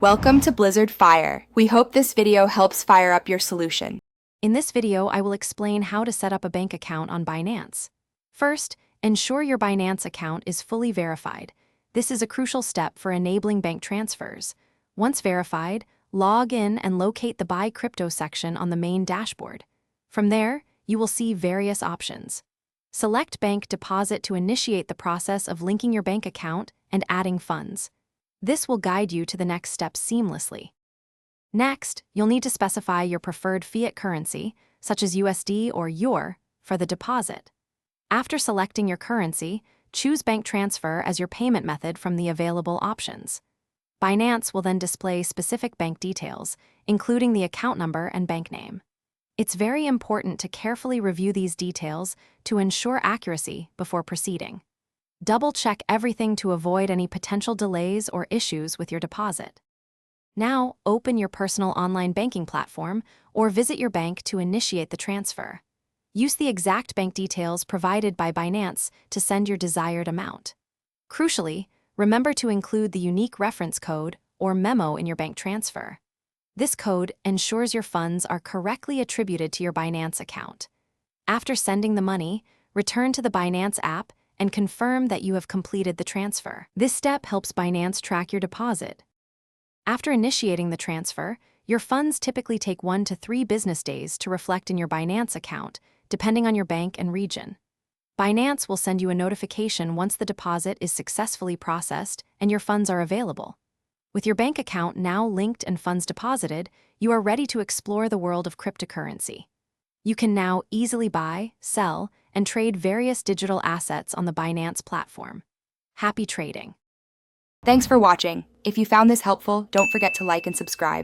Welcome to Blizzard Fire. We hope this video helps fire up your solution. In this video, I will explain how to set up a bank account on Binance. First, ensure your Binance account is fully verified. This is a crucial step for enabling bank transfers. Once verified, log in and locate the Buy Crypto section on the main dashboard. From there, you will see various options. Select Bank Deposit to initiate the process of linking your bank account and adding funds. This will guide you to the next step seamlessly. Next, you'll need to specify your preferred fiat currency, such as USD or EUR, for the deposit. After selecting your currency, choose bank transfer as your payment method from the available options. Binance will then display specific bank details, including the account number and bank name. It's very important to carefully review these details to ensure accuracy before proceeding. Double-check everything to avoid any potential delays or issues with your deposit. Now, open your personal online banking platform or visit your bank to initiate the transfer. Use the exact bank details provided by Binance to send your desired amount. Crucially, remember to include the unique reference code or memo in your bank transfer. This code ensures your funds are correctly attributed to your Binance account. After sending the money, return to the Binance app and confirm that you have completed the transfer. This step helps Binance track your deposit. After initiating the transfer, your funds typically take 1 to 3 business days to reflect in your Binance account, depending on your bank and region. Binance will send you a notification once the deposit is successfully processed and your funds are available. With your bank account now linked and funds deposited, you are ready to explore the world of cryptocurrency. You can now easily buy, sell, and trade various digital assets on the Binance platform. Happy trading! Thanks for watching. If you found this helpful, don't forget to like and subscribe.